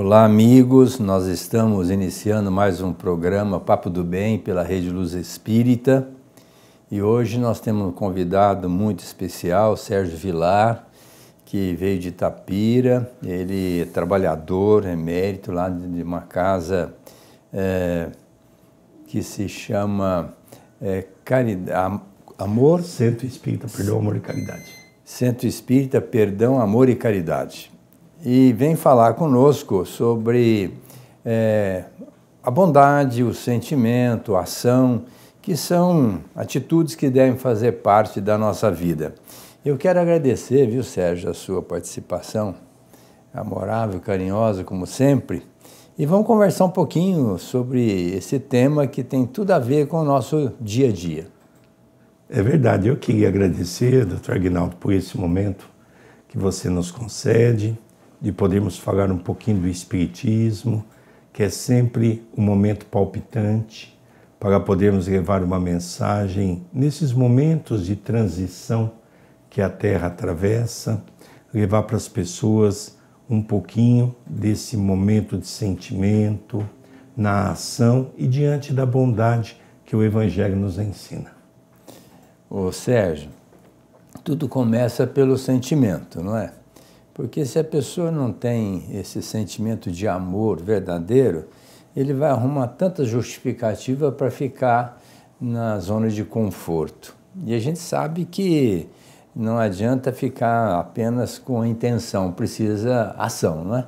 Olá, amigos. Nós estamos iniciando mais um programa Papo do Bem pela Rede Luz Espírita e hoje nós temos um convidado muito especial, Sérgio Vilar, que veio de Itapira. Ele é trabalhador, emérito lá de uma casa que se chama Amor... Centro Espírita, Perdão, Amor e Caridade. Centro Espírita, Perdão, Amor e Caridade. E vem falar conosco sobre a bondade, o sentimento, a ação, que são atitudes que devem fazer parte da nossa vida. Eu quero agradecer, viu, Sérgio, a sua participação, amorável, carinhosa, como sempre, e vamos conversar um pouquinho sobre esse tema que tem tudo a ver com o nosso dia a dia. É verdade, eu queria agradecer, Dr. Aguinaldo, por esse momento que você nos concede, de podermos falar um pouquinho do Espiritismo, que é sempre um momento palpitante, para podermos levar uma mensagem nesses momentos de transição que a Terra atravessa, levar para as pessoas um pouquinho desse momento de sentimento, na ação e diante da bondade que o Evangelho nos ensina. Ô Sérgio, tudo começa pelo sentimento, não é? Porque se a pessoa não tem esse sentimento de amor verdadeiro, ele vai arrumar tanta justificativa para ficar na zona de conforto. E a gente sabe que não adianta ficar apenas com a intenção, precisa ação, não é?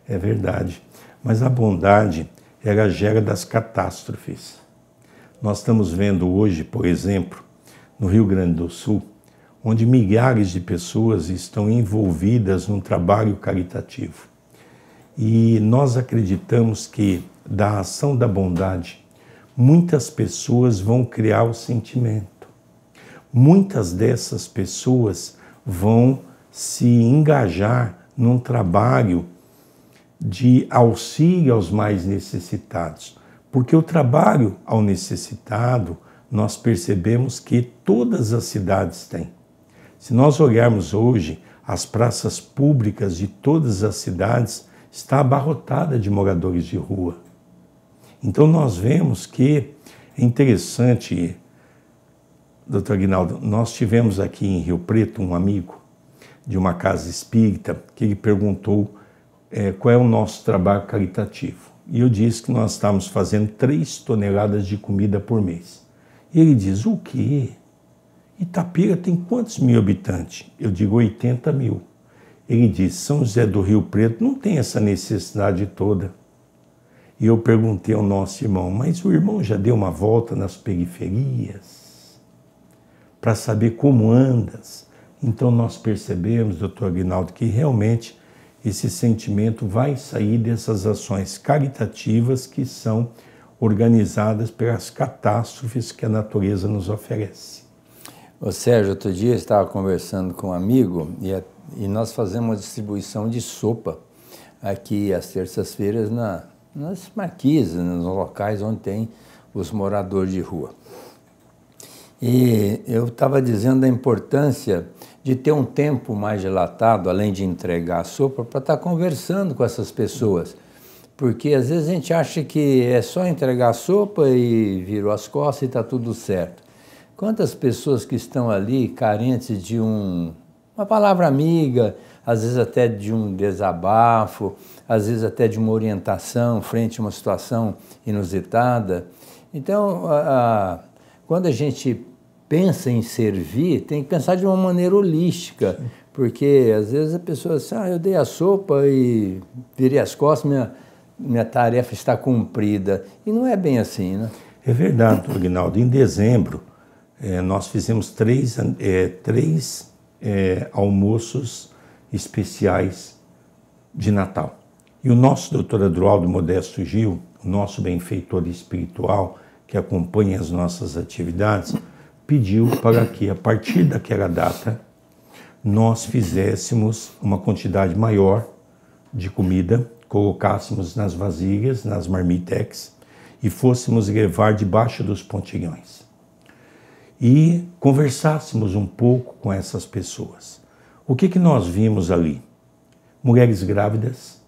É verdade, mas a bondade, ela gera das catástrofes. Nós estamos vendo hoje, por exemplo, no Rio Grande do Sul, onde milhares de pessoas estão envolvidas num trabalho caritativo. E nós acreditamos que da ação da bondade, muitas pessoas vão criar o sentimento. Muitas dessas pessoas vão se engajar num trabalho de auxílio aos mais necessitados. Porque o trabalho ao necessitado, nós percebemos que todas as cidades têm. Se nós olharmos hoje, as praças públicas de todas as cidades estão abarrotadas de moradores de rua. Então nós vemos que é interessante, Dr. Aguinaldo, nós tivemos aqui em Rio Preto um amigo de uma casa espírita que ele perguntou qual é o nosso trabalho caritativo. E eu disse que nós estávamos fazendo 3 toneladas de comida por mês. E ele diz, o quê? Itapira tem quantos mil habitantes? Eu digo 80 mil. Ele diz, São José do Rio Preto não tem essa necessidade toda. E eu perguntei ao nosso irmão, mas o irmão já deu uma volta nas periferias para saber como andas? Então nós percebemos, doutor Aguinaldo, que realmente esse sentimento vai sair dessas ações caritativas que são organizadas pelas catástrofes que a natureza nos oferece. Ô Sérgio, outro dia eu estava conversando com um amigo e nós fazemos uma distribuição de sopa aqui às terças-feiras nas marquises, nos locais onde tem os moradores de rua. E eu estava dizendo da importância de ter um tempo mais dilatado, além de entregar a sopa, para estar conversando com essas pessoas. Porque às vezes a gente acha que é só entregar a sopa e virou as costas e está tudo certo. Quantas pessoas que estão ali carentes de uma palavra amiga, às vezes até de um desabafo, às vezes até de uma orientação frente a uma situação inusitada. Então, quando a gente pensa em servir, tem que pensar de uma maneira holística, porque às vezes a pessoa diz, eu dei a sopa e virei as costas, minha tarefa está cumprida. E não é bem assim, né? É verdade, Aguinaldo. Em dezembro, nós fizemos três almoços especiais de Natal. E o nosso doutor Adroaldo Modesto Gil, o nosso benfeitor espiritual, que acompanha as nossas atividades, pediu para que, a partir daquela data, nós fizéssemos uma quantidade maior de comida, colocássemos nas vasilhas, nas marmitex, e fôssemos levar debaixo dos pontilhões. E conversássemos um pouco com essas pessoas. O que nós vimos ali? Mulheres grávidas,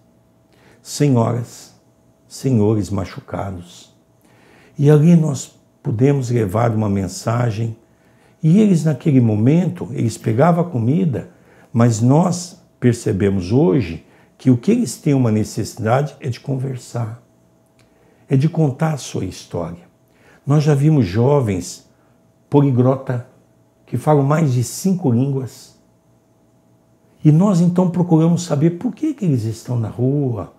senhoras, senhores machucados. E ali nós pudemos levar uma mensagem, e eles naquele momento, eles pegavam a comida, mas nós percebemos hoje que o que eles têm uma necessidade é de conversar, é de contar a sua história. Nós já vimos jovens poliglota que falam mais de 5 línguas. E nós então procuramos saber por que eles estão na rua.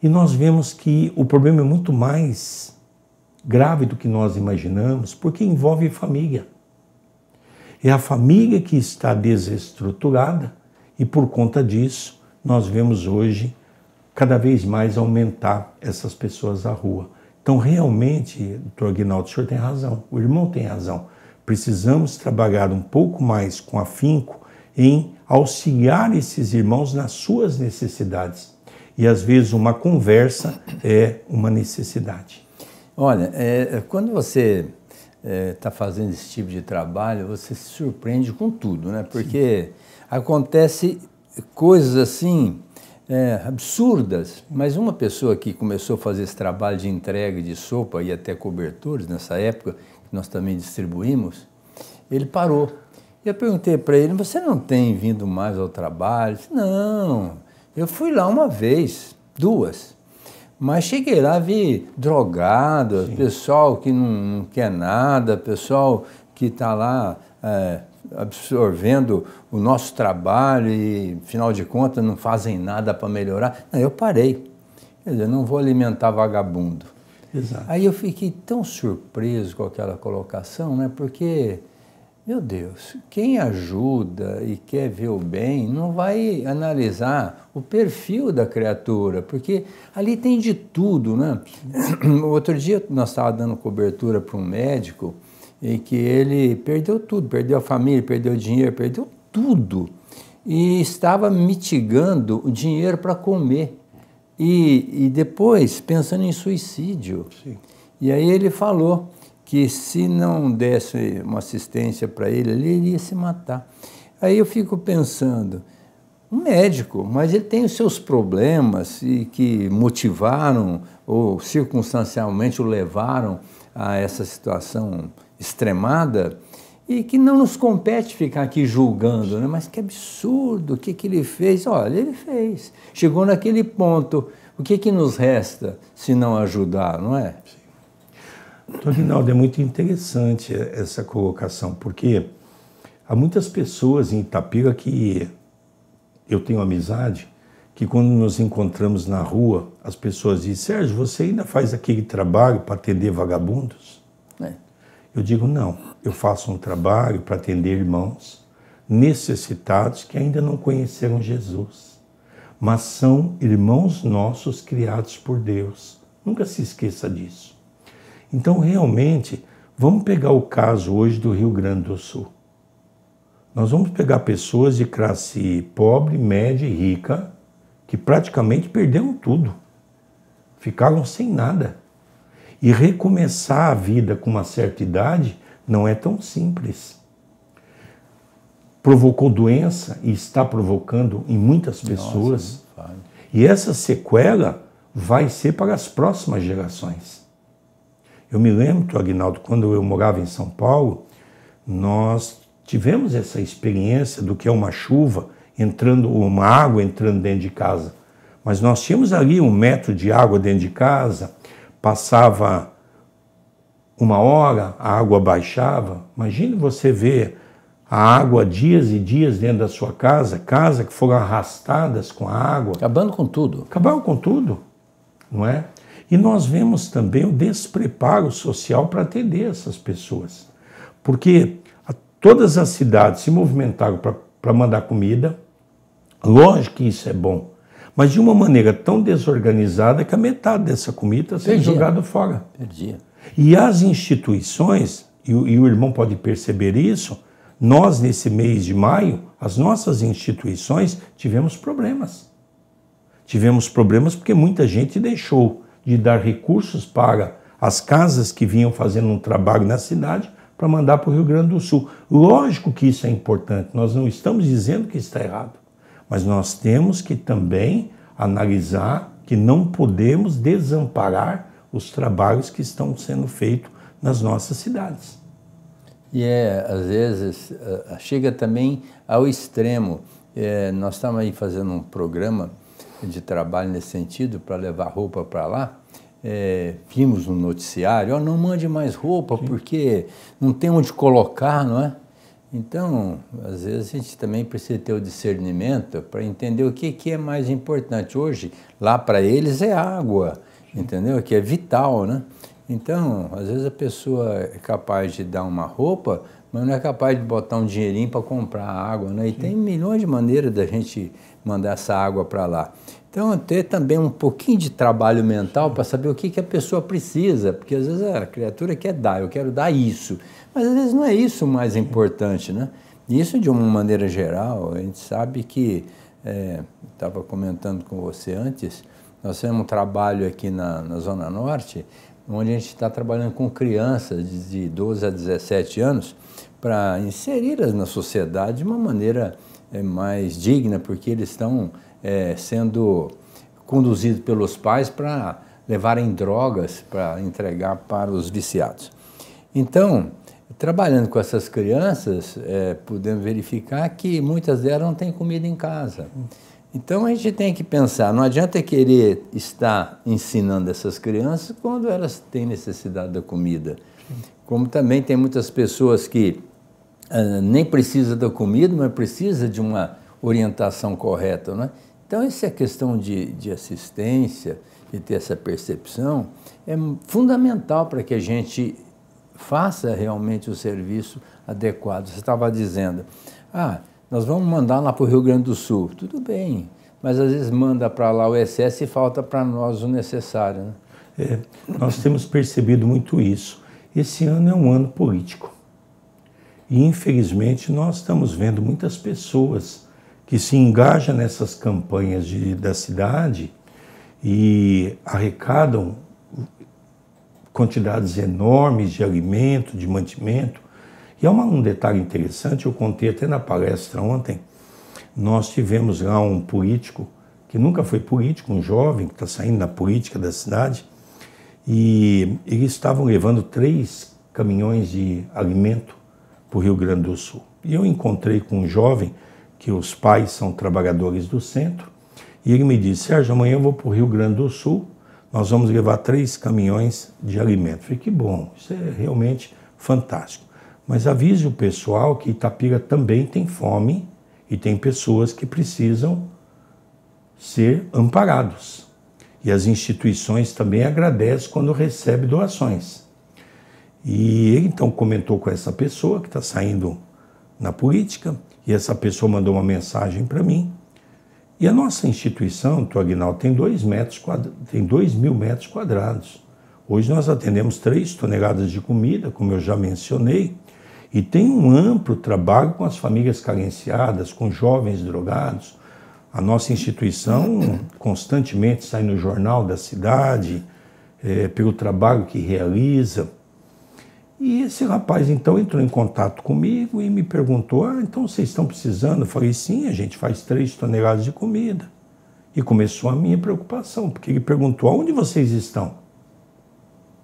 E nós vemos que o problema é muito mais grave do que nós imaginamos, porque envolve família. É a família que está desestruturada e por conta disso nós vemos hoje cada vez mais aumentar essas pessoas à rua. Então realmente, doutor Aguinaldo, o senhor tem razão, o irmão tem razão. Precisamos trabalhar um pouco mais com afinco em auxiliar esses irmãos nas suas necessidades. E às vezes uma conversa é uma necessidade. Olha, quando você está fazendo esse tipo de trabalho, você se surpreende com tudo, né? Porque acontece coisas assim absurdas, mas uma pessoa que começou a fazer esse trabalho de entrega de sopa e até cobertores, nessa época, que nós também distribuímos, ele parou. E eu perguntei para ele, você não tem vindo mais ao trabalho? Ele disse, não, eu fui lá uma vez, 2. Mas cheguei lá, vi drogado, sim, pessoal que não quer nada, pessoal que está lá absorvendo o nosso trabalho e, afinal de contas, não fazem nada para melhorar. Não, eu parei. Quer dizer, não vou alimentar vagabundo. Exato. Aí eu fiquei tão surpreso com aquela colocação, né? Porque, meu Deus, quem ajuda e quer ver o bem não vai analisar o perfil da criatura, porque ali tem de tudo, né? Outro dia nós estávamos dando cobertura para um médico e que ele perdeu tudo, perdeu a família, perdeu o dinheiro, perdeu tudo e estava mitigando o dinheiro para comer e depois pensando em suicídio. Sim. E aí ele falou que se não desse uma assistência para ele, ele ia se matar. Aí eu fico pensando, um médico, mas ele tem os seus problemas e que motivaram ou circunstancialmente o levaram a essa situação extremada e que não nos compete ficar aqui julgando, né? Mas que absurdo, o que ele fez? Olha, ele fez. Chegou naquele ponto, o que nos resta se não ajudar, não é? Doutor Aguinaldo, é muito interessante essa colocação, porque há muitas pessoas em Itapira que eu tenho amizade, que quando nos encontramos na rua, as pessoas dizem, Sérgio, você ainda faz aquele trabalho para atender vagabundos? Eu digo, não, eu faço um trabalho para atender irmãos necessitados que ainda não conheceram Jesus, mas são irmãos nossos criados por Deus. Nunca se esqueça disso. Então, realmente, vamos pegar o caso hoje do Rio Grande do Sul. Nós vamos pegar pessoas de classe pobre, média e rica que praticamente perderam tudo, ficaram sem nada. E recomeçar a vida com uma certa idade não é tão simples. Provocou doença e está provocando em muitas pessoas. Nossa, e essa sequela vai ser para as próximas gerações. Eu me lembro, Aguinaldo, quando eu morava em São Paulo, nós tivemos essa experiência do que é uma chuva, uma água entrando dentro de casa. Mas nós tínhamos ali 1 metro de água dentro de casa, passava 1 hora, a água baixava. Imagine você ver a água dias e dias dentro da sua casa, que foram arrastadas com a água. Acabando com tudo. Acabaram com tudo, não é? E nós vemos também o despreparo social para atender essas pessoas. Porque todas as cidades se movimentaram para mandar comida. Lógico que isso é bom, mas de uma maneira tão desorganizada que a metade dessa comida está sendo jogada fora. Perdia. E as instituições, e o irmão pode perceber isso, nós nesse mês de maio, as nossas instituições tivemos problemas. Tivemos problemas porque muita gente deixou de dar recursos para as casas que vinham fazendo um trabalho na cidade para mandar para o Rio Grande do Sul. Lógico que isso é importante, nós não estamos dizendo que está errado, mas nós temos que também analisar que não podemos desamparar os trabalhos que estão sendo feitos nas nossas cidades. E às vezes, chega também ao extremo. Nós estamos aí fazendo um programa de trabalho nesse sentido, para levar roupa para lá. Vimos no noticiário, não mande mais roupa, porque não tem onde colocar, não é? Então, às vezes a gente também precisa ter o discernimento para entender o que é mais importante. Hoje, lá para eles é água, entendeu? Que é vital, né? Então, às vezes a pessoa é capaz de dar uma roupa, mas não é capaz de botar um dinheirinho para comprar água, né? E tem milhões de maneiras da gente mandar essa água para lá. Então, ter também um pouquinho de trabalho mental para saber o que a pessoa precisa, porque às vezes a criatura quer dar, eu quero dar isso, mas às vezes não é isso o mais importante, né? Isso, de uma maneira geral, a gente sabe que, estava comentando com você antes, nós temos um trabalho aqui na Zona Norte, onde a gente está trabalhando com crianças de 12 a 17 anos para inseri-las na sociedade de uma maneira mais digna, porque eles estão sendo conduzidos pelos pais para levarem drogas para entregar para os viciados. Então, trabalhando com essas crianças, podemos verificar que muitas delas não têm comida em casa. Então, a gente tem que pensar, não adianta querer estar ensinando essas crianças quando elas têm necessidade da comida. Como também tem muitas pessoas que nem precisam da comida, mas precisam de uma orientação correta, né? Então, essa é questão de assistência, de ter essa percepção, é fundamental para que a gente faça realmente o serviço adequado. Você estava dizendo, nós vamos mandar lá para o Rio Grande do Sul. Tudo bem, mas às vezes manda para lá o excesso e falta para nós o necessário, né? Nós temos percebido muito isso. Esse ano é um ano político. E, infelizmente, nós estamos vendo muitas pessoas que se engajam nessas campanhas da cidade e arrecadam quantidades enormes de alimento, de mantimento. E é um detalhe interessante, eu contei até na palestra ontem, nós tivemos lá um político, que nunca foi político, um jovem que está saindo da política da cidade, e eles estavam levando 3 caminhões de alimento para o Rio Grande do Sul. E eu encontrei com um jovem, que os pais são trabalhadores do centro, e ele me disse, Sérgio, amanhã eu vou para o Rio Grande do Sul, nós vamos levar 3 caminhões de alimento. Eu falei, que bom, isso é realmente fantástico. Mas avise o pessoal que Itapira também tem fome e tem pessoas que precisam ser amparados. E as instituições também agradecem quando recebem doações. E ele então comentou com essa pessoa que está saindo na política, e essa pessoa mandou uma mensagem para mim. E a nossa instituição, Aguinaldo, tem 2.000 metros quadrados. Hoje nós atendemos 3 toneladas de comida, como eu já mencionei, e tem um amplo trabalho com as famílias carenciadas, com jovens drogados. A nossa instituição constantemente sai no jornal da cidade, pelo trabalho que realiza. E esse rapaz, então, entrou em contato comigo e me perguntou, então vocês estão precisando? Eu falei, sim, a gente faz 3 toneladas de comida. E começou a minha preocupação, porque ele perguntou, aonde vocês estão?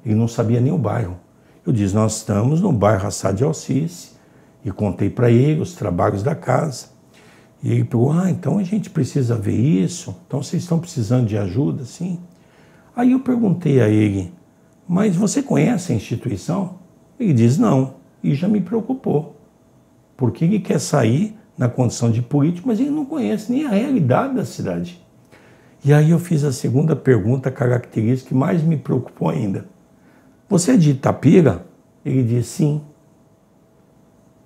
Ele não sabia nem o bairro. Eu disse, nós estamos no bairro Assá de Alcice, e contei para ele os trabalhos da casa. E ele perguntou, então a gente precisa ver isso? Então vocês estão precisando de ajuda, sim? Aí eu perguntei a ele, mas você conhece a instituição? Ele diz não, e já me preocupou, porque ele quer sair na condição de político, mas ele não conhece nem a realidade da cidade. E aí eu fiz a segunda pergunta característica que mais me preocupou ainda. Você é de Itapira? Ele disse sim.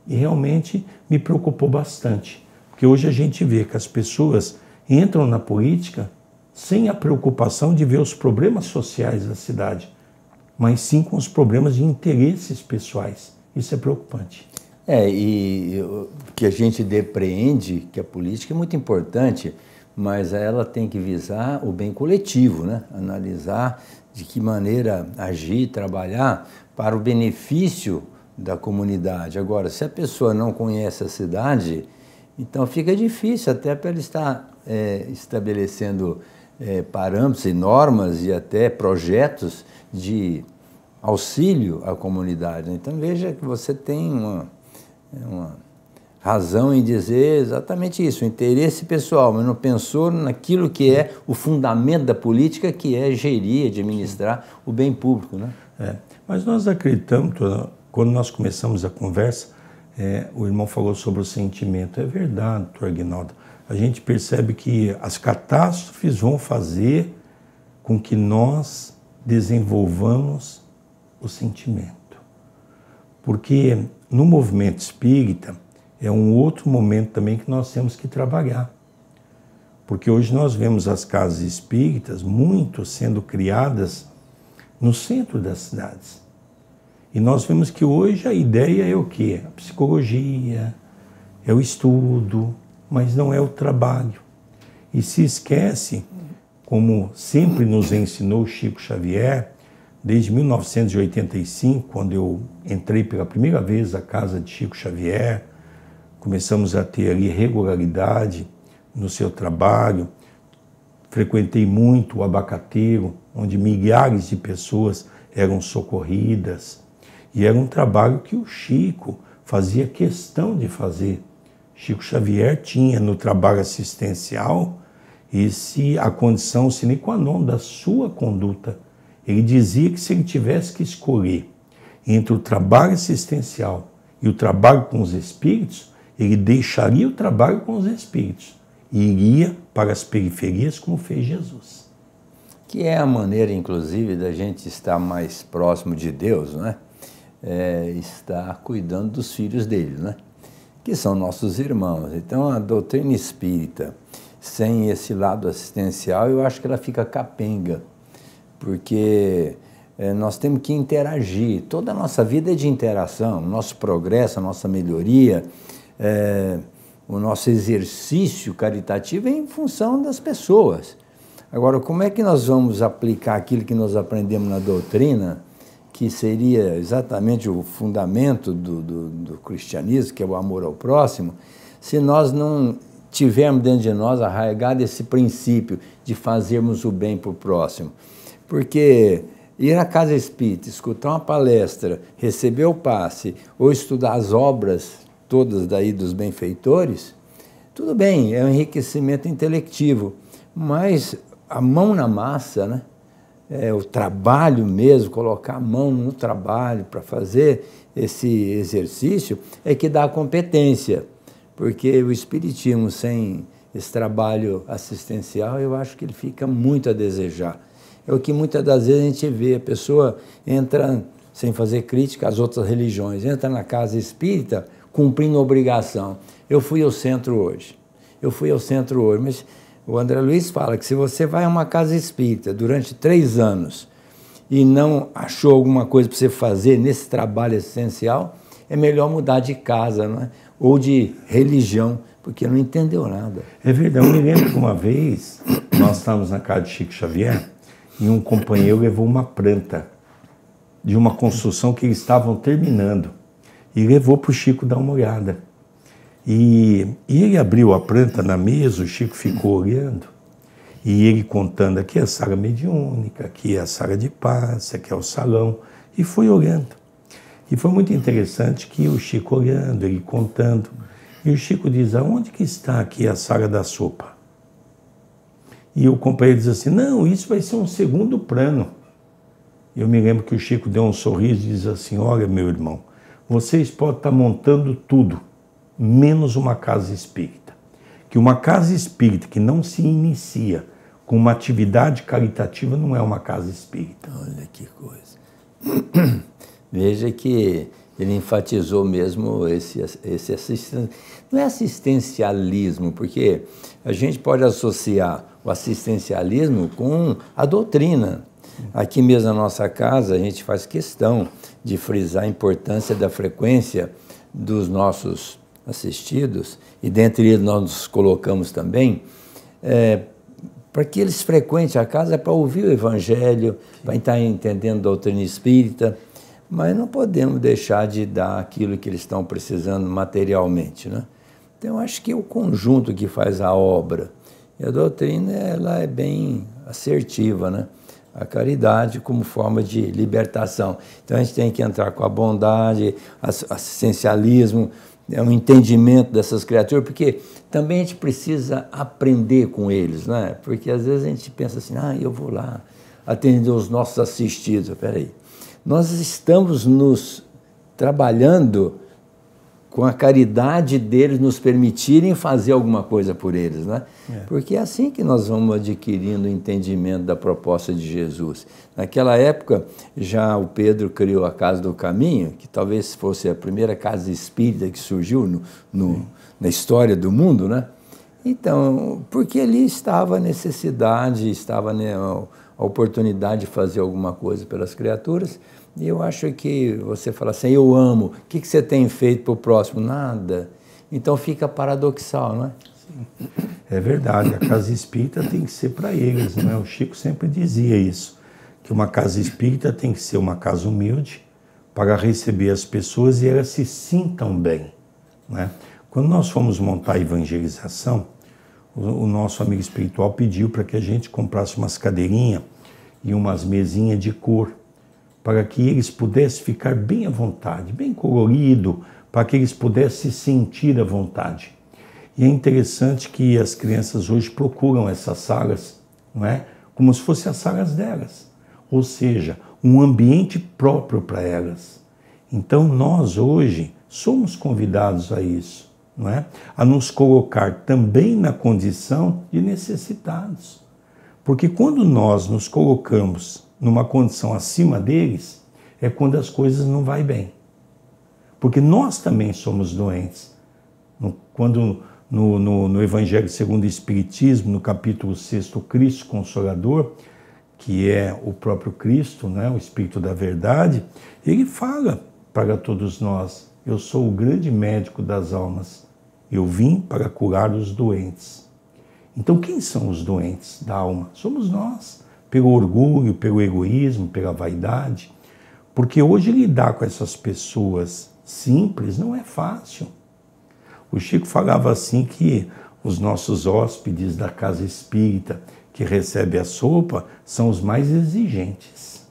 E realmente me preocupou bastante, porque hoje a gente vê que as pessoas entram na política sem a preocupação de ver os problemas sociais da cidade, mas sim com os problemas de interesses pessoais. Isso é preocupante. E o que a gente depreende, que a política é muito importante, mas ela tem que visar o bem coletivo, né? Analisar de que maneira agir, trabalhar para o benefício da comunidade. Agora, se a pessoa não conhece a cidade, então fica difícil até para ela estar estabelecendo parâmetros e normas e até projetos de auxílio à comunidade. Então veja que você tem uma razão em dizer exatamente isso, o interesse pessoal, mas não pensou naquilo que é o fundamento da política, que é gerir, administrar o bem público, né? Mas nós acreditamos, quando nós começamos a conversa, o irmão falou sobre o sentimento. É verdade, doutor Aguinaldo. A gente percebe que as catástrofes vão fazer com que nós desenvolvamos o sentimento. Porque no movimento espírita é um outro momento também que nós temos que trabalhar. Porque hoje nós vemos as casas espíritas muito sendo criadas no centro das cidades. E nós vemos que hoje a ideia é o quê? A psicologia, é o estudo, mas não é o trabalho. E se esquece, como sempre nos ensinou Chico Xavier, desde 1985, quando eu entrei pela primeira vez à casa de Chico Xavier, começamos a ter ali regularidade no seu trabalho, frequentei muito o Abacateiro, onde milhares de pessoas eram socorridas, e era um trabalho que o Chico fazia questão de fazer. Chico Xavier tinha no trabalho assistencial a condição sine qua non da sua conduta. Ele dizia que se ele tivesse que escolher entre o trabalho assistencial e o trabalho com os espíritos, ele deixaria o trabalho com os espíritos e iria para as periferias como fez Jesus. Que é a maneira, inclusive, da gente estar mais próximo de Deus, né? Estar cuidando dos filhos dele, né? Que são nossos irmãos. Então, a doutrina espírita, sem esse lado assistencial, eu acho que ela fica capenga, porque nós temos que interagir. Toda a nossa vida é de interação, o nosso progresso, a nossa melhoria, o nosso exercício caritativo é em função das pessoas. Agora, como é que nós vamos aplicar aquilo que nós aprendemos na doutrina, que seria exatamente o fundamento do cristianismo, que é o amor ao próximo, se nós não tivermos dentro de nós arraigado esse princípio de fazermos o bem para o próximo? Porque ir à casa espírita, escutar uma palestra, receber o passe, ou estudar as obras todas daí dos benfeitores, tudo bem, é um enriquecimento intelectivo, mas a mão na massa, né? O trabalho mesmo, colocar a mão no trabalho para fazer esse exercício é que dá a competência, porque o espiritismo sem esse trabalho assistencial, eu acho que ele fica muito a desejar. É o que muitas das vezes a gente vê, a pessoa entra, sem fazer crítica às outras religiões, entra na casa espírita cumprindo obrigação. Eu fui ao centro hoje, mas o André Luiz fala que se você vai a uma casa espírita durante 3 anos e não achou alguma coisa para você fazer nesse trabalho essencial, é melhor mudar de casa, não é? Ou de religião, porque não entendeu nada. É verdade, eu me lembro que uma vez nós estávamos na casa de Chico Xavier e um companheiro levou uma planta de uma construção que eles estavam terminando e levou para o Chico dar uma olhada. E ele abriu a planta na mesa, o Chico ficou olhando, e ele contando, aqui é a sala mediúnica, aqui é a sala de passe, aqui é o salão, e foi olhando. E foi muito interessante que o Chico olhando, ele contando, e o Chico diz, aonde que está aqui a sala da sopa? E o companheiro diz assim, não, isso vai ser um segundo plano. Eu me lembro que o Chico deu um sorriso e diz assim, olha, meu irmão, vocês podem estar montando tudo, menos uma casa espírita. Que uma casa espírita que não se inicia com uma atividade caritativa não é uma casa espírita. Olha que coisa. Veja que ele enfatizou mesmo esse não é assistencialismo, porque a gente pode associar o assistencialismo com a doutrina. Aqui mesmo na nossa casa a gente faz questão de frisar a importância da frequência dos nossos assistidos, e dentre eles nós nos colocamos também, para que eles frequentem a casa para ouvir o Evangelho, para estar entendendo a doutrina espírita, mas não podemos deixar de dar aquilo que eles estão precisando materialmente, né? Então, eu acho que é o conjunto que faz a obra, E a doutrina, ela é bem assertiva, né? A caridade como forma de libertação. Então a gente tem que entrar com a bondade, assistencialismo, um entendimento dessas criaturas, porque também a gente precisa aprender com eles, né? Porque às vezes a gente pensa assim, eu vou lá atender os nossos assistidos. Espera aí, nós estamos nos trabalhando com a caridade deles nos permitirem fazer alguma coisa por eles, né? Porque é assim que nós vamos adquirindo o entendimento da proposta de Jesus. Naquela época, já o Pedro criou a Casa do Caminho, que talvez fosse a primeira casa espírita que surgiu na história do mundo, né? Então, porque ali estava a necessidade, estava a oportunidade de fazer alguma coisa pelas criaturas. E eu acho que você fala assim, eu amo, o que você tem feito para o próximo? Nada. Então fica paradoxal, não é? Sim. É verdade, a casa espírita tem que ser para eles, não é? O Chico sempre dizia isso, que uma casa espírita tem que ser uma casa humilde para receber as pessoas e elas se sintam bem, não é? Quando nós fomos montar a evangelização, o nosso amigo espiritual pediu para que a gente comprasse umas cadeirinhas e umas mesinhas de cor, para que eles pudessem ficar bem à vontade, bem colorido, para que eles pudessem se sentir à vontade. E é interessante que as crianças hoje procuram essas salas, não é? Como se fossem as salas delas, ou seja, um ambiente próprio para elas. Então nós hoje somos convidados a isso, não é? A nos colocar também na condição de necessitados. Porque quando nós nos colocamos numa condição acima deles, é quando as coisas não vão bem. Porque nós também somos doentes. Quando no Evangelho segundo o Espiritismo, no capítulo 6, Cristo Consolador, que é o próprio Cristo, né, o Espírito da Verdade, ele fala para todos nós, eu sou o grande médico das almas, eu vim para curar os doentes. Então quem são os doentes da alma? Somos nós. Pelo orgulho, pelo egoísmo, pela vaidade. Porque hoje lidar com essas pessoas simples não é fácil. O Chico falava assim que os nossos hóspedes da casa espírita que recebem a sopa são os mais exigentes.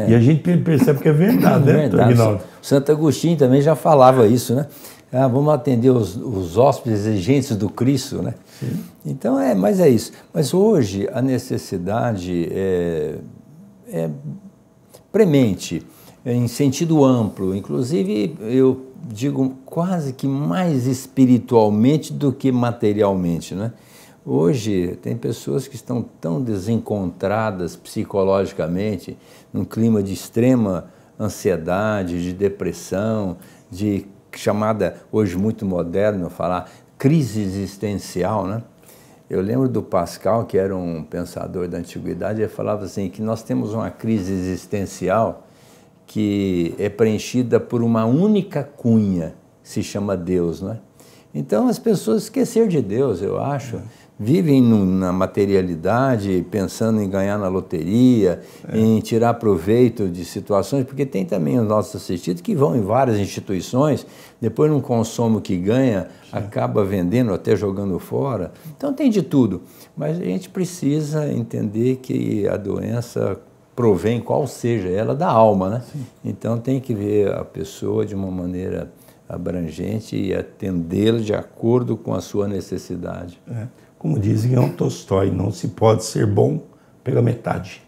E a gente percebe que é verdade, né, Aguinaldo? Santo Agostinho também já falava isso, né? Vamos atender os hóspedes exigentes do Cristo, né? Sim. Então, mas é isso. Mas hoje a necessidade é premente, em sentido amplo. Inclusive, eu digo quase que mais espiritualmente do que materialmente, né? Hoje tem pessoas que estão tão desencontradas psicologicamente, num clima de extrema ansiedade, de depressão, de chamada, hoje muito moderno, falar crise existencial, né? Eu lembro do Pascal, que era um pensador da antiguidade, ele falava assim, que nós temos uma crise existencial que é preenchida por uma única cunha, que se chama Deus, né? Então as pessoas esqueceram de Deus, eu acho, vivem na materialidade, pensando em ganhar na loteria, em tirar proveito de situações, porque tem também os nossos assistidos que vão em várias instituições, depois não consome o que ganha, acaba vendendo, até jogando fora. Então tem de tudo, mas a gente precisa entender que a doença provém, qual seja ela, da alma, né? Sim. Então tem que ver a pessoa de uma maneira abrangente e atendê-la de acordo com a sua necessidade. Como diz Leão Tolstói, não se pode ser bom pela metade.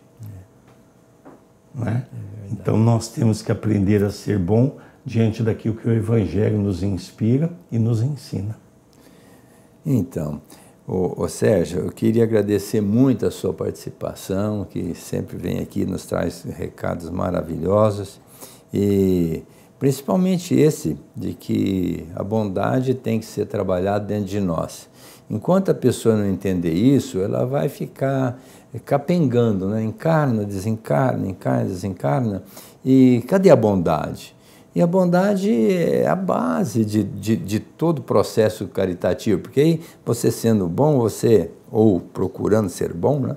Não é? Então nós temos que aprender a ser bom diante daquilo que o Evangelho nos inspira e nos ensina. Então, Sérgio, eu queria agradecer muito a sua participação, que sempre vem aqui e nos traz recados maravilhosos, e principalmente esse de que a bondade tem que ser trabalhada dentro de nós. Enquanto a pessoa não entender isso, ela vai ficar capengando, né? Encarna, desencarna, encarna, desencarna. E cadê a bondade? E a bondade é a base de todo o processo caritativo, porque aí você sendo bom, ou procurando ser bom, né?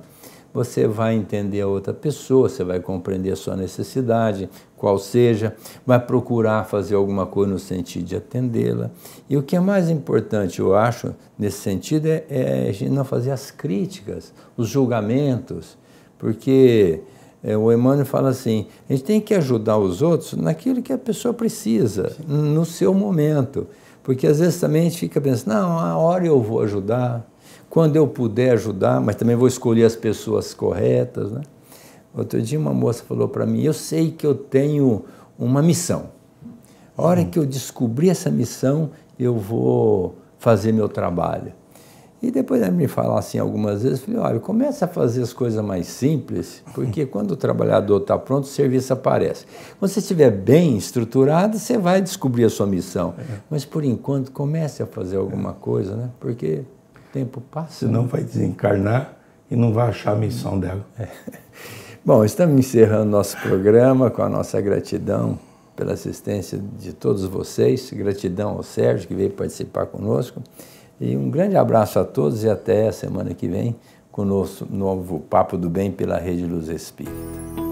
você vai entender a outra pessoa, você vai compreender a sua necessidade, qual seja, vai procurar fazer alguma coisa no sentido de atendê-la. E o que é mais importante, eu acho, nesse sentido, é a gente não fazer as críticas, os julgamentos, porque o Emmanuel fala assim, a gente tem que ajudar os outros naquilo que a pessoa precisa, no seu momento. Porque às vezes também a gente fica pensando, não, a hora eu vou ajudar, quando eu puder ajudar, mas também vou escolher as pessoas corretas, né? Outro dia uma moça falou para mim, eu sei que eu tenho uma missão. A hora que eu descobrir essa missão, eu vou fazer meu trabalho. E depois ela me falou assim algumas vezes, eu falei, olha, começa a fazer as coisas mais simples, porque quando o trabalhador está pronto, o serviço aparece. Quando você estiver bem estruturado, você vai descobrir a sua missão. Mas, por enquanto, comece a fazer alguma coisa, né? Porque o tempo passa. Senão vai desencarnar e não vai achar a missão dela. Bom, estamos encerrando nosso programa com a nossa gratidão pela assistência de todos vocês. Gratidão ao Sérgio, que veio participar conosco. E um grande abraço a todos e até a semana que vem com o nosso novo Papo do Bem pela Rede Luz Espírita.